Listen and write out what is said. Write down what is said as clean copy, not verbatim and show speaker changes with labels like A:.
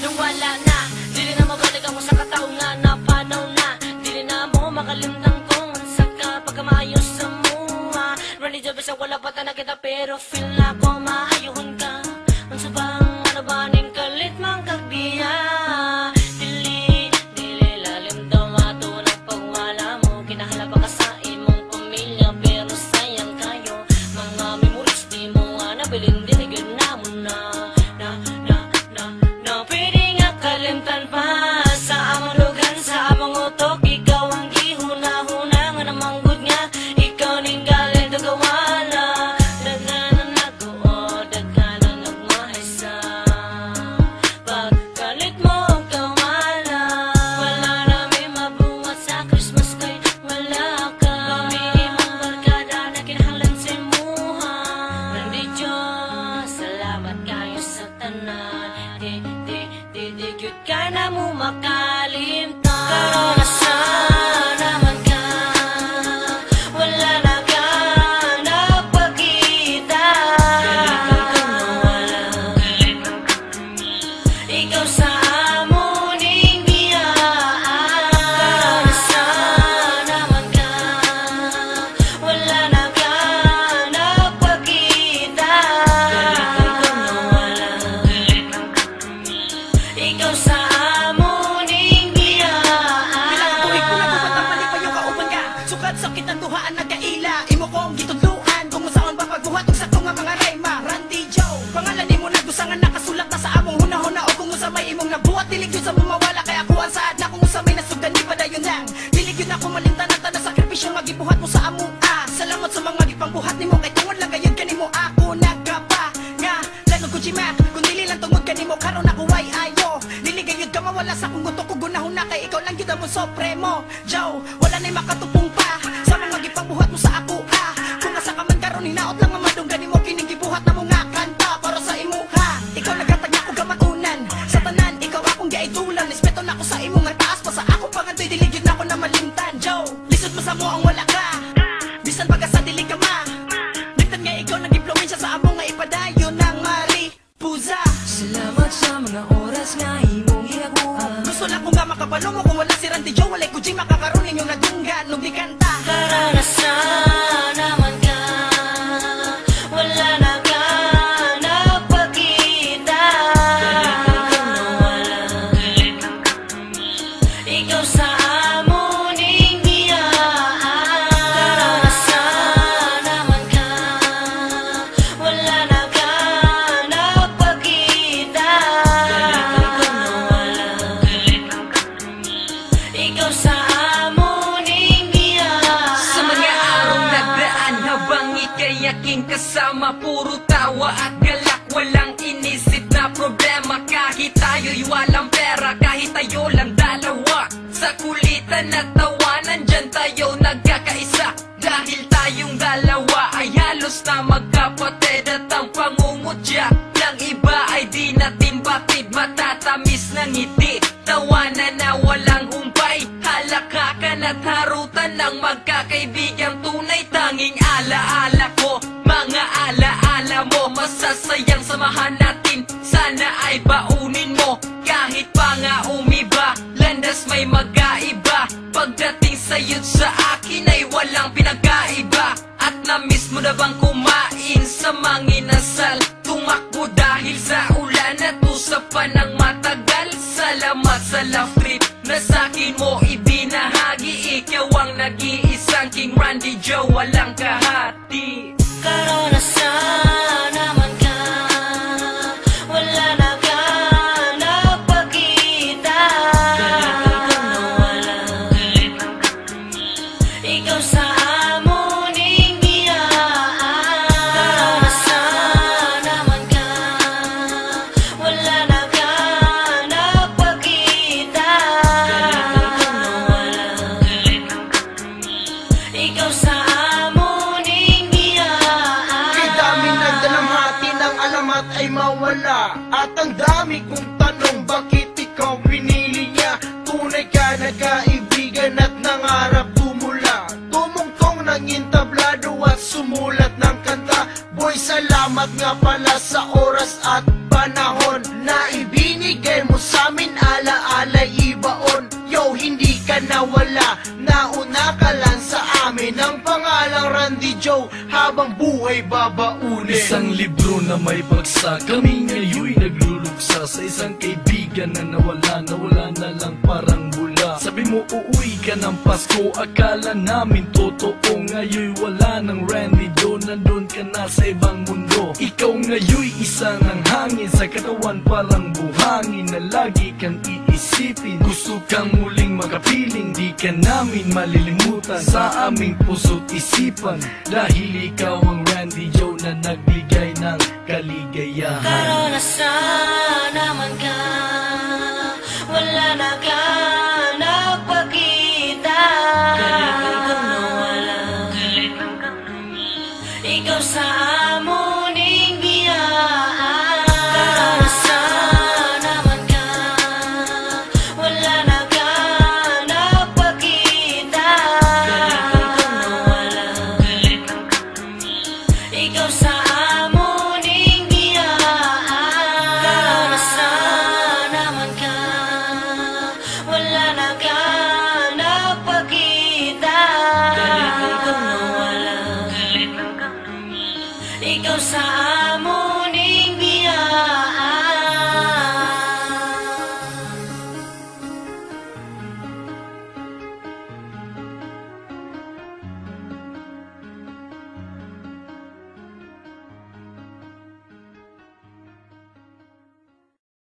A: nung wala na. Dili na mabalik ako sa kataungan na panaw na. Dili na mo makalimtang kung saka pagkamayos sa mua. Running job sa wala pa na kita pero feel na ko maayuhon ka. Ang sabang ano ba ning kalit mang kagbiya. Dili lalim daw matunang pagwala mo. Kinahala pa ka sa imong pamilya pero sayang kayo. Mga memories di mo nga nabilin diligan na mo na. Pwede nga kalimtan pa sa among lugan, sa among utok. Ikaw ang gihuna-huna nga namanggod nga. Ikaw ning galing dugawala. Daghanan nag-uo, daghanan nagmahisa. Pagkalit mo ang kawala, wala namin mabuhat sa Christmas kay wala ka. Kami imong barkada na kinahanglan sa imuha. Nandi Diyos, salamat kayo sa tanan. Di cute ka na mo makalimtan. Karon nasaan naman ka? Wala na ka nagpakita. Kalitan ka na wala. Ikaw sa amuning biyaan. Karon nasaan naman ka? Wala na ka nagpakita. Kalitan ka na wala. Ikaw sa amuning biyaan.
B: Bilang tuig mo nagbubat ang mali pa yung kauban ka. Sukat sakit ang duhaan nagkaila. Imo kong gitudluan kung saan pa pagbuhat sa ko nga mga rema. Randy Joe, pangalan ni mo nagdusangan nakasulat na sa among hunahuna. O kung sa may imong nabuhat dilig yun sa mumawala. Kaya ako ang saad na kung sa may nasugan di pa dayon lang. Dilig yun ako malimtan at na sakripisyo nga gibuhat mo sa among Salamat sa mga gipangbuhat nimo kay tungod lang gayud kanimo ako nagkapa nga lalo ko G-Mac kung dili lang tungod kanimo karon ako way ayo. Dili gayud ka mawala sa kung gusto ko gunahon na kay ikaw lang gyud ang supremo. Joe, wala nay makatupong pa sa mga gipangbuhat mo sa ako kung asa ka man karon hinaot lang mamadunggan nimo kining gibuhat na mo nga kanta para sa imuha. Ikaw nagkatagya ko gamatunan sa tanan ikaw akong giidulan. Respeto na ko sa imo nga taas pa sa ako pangandoy dili gyud na ko na malimtan. Joe, lisod mo sa mo ang wala ka. Bisan baga sa dili ka ma. Nagtan nga ikaw nag-impluwensya sa amo nga ipadayon ng maripusa.
A: Salamat sa mga oras nga imong ihaguan.
B: Gusto lang ko nga makabalo mo kung wala si Randy Joe. Walay ko G makakaroon ninyong nadunggan nung di kanta.
A: Karanasan naman ka. Wala na ka nagpakita. Kalitan ka na wala. Ikaw sa amuning biyaan. Karanasan naman ka. Wala na ka nagpakita. Kalitan ka na wala. Ikaw sa amuning biyaan.
C: Sa mga araw nagdaan habang ika'y aking kasama, puro tawa at galak, walang inisip na problema. Kahit tayo'y walang pera, kahit tayo lang dalawa, sa kulitan at tawanan dyan tayo nagkakaisa. Dahil tayong dalawa ay halos na magkapatid at ang pangungutya ng iba ay di natin batid. Matatamis ng ngiti, tawanan na walang humpay, halakakan at harutan ng magkakaibigang tunay. Tanging alaala ko, mga alaala mo, masasayang samahan natin, sana ay baunin mo. Kahit pa nga umiba, landas may magkaiba, pagdating sa'yo't sa akin ay walang pinagkaiba. At na-miss mo na bang kumain sa manginasal? Tumakbo dahil sa ulan at usapan ng matagal. Salamat sa love trip na sa'kin mo ibinahagi. Ikaw ang nag-iisang King Randy Joe, walang kahati.
A: Karanasan naman ka. Wala na ka nagpakita. Kalitan ka na wala. Ikaw sa amuning biyaan.
D: babaunin.
E: Isang libro na may bagsak, kami ngayon nagluluksa sa isang kaibigan na nawala na lang parang bula. Sabi mo uuwi ka ng Pasko, akala namin totoo. Ngayon wala ng Randy Joe, nandun ka na sa ibang mundo. Ikaw ngayon isang ang hangin sa katawan, parang buhangin na lagi kang iisipin. Gusto kang muling makapiling, di ka namin malilimutan sa aming puso't isipan. Dahil ikaw ang Randy Joe na nagbigay ng kaligayahan.
A: Karanasan naman ka, wala na ka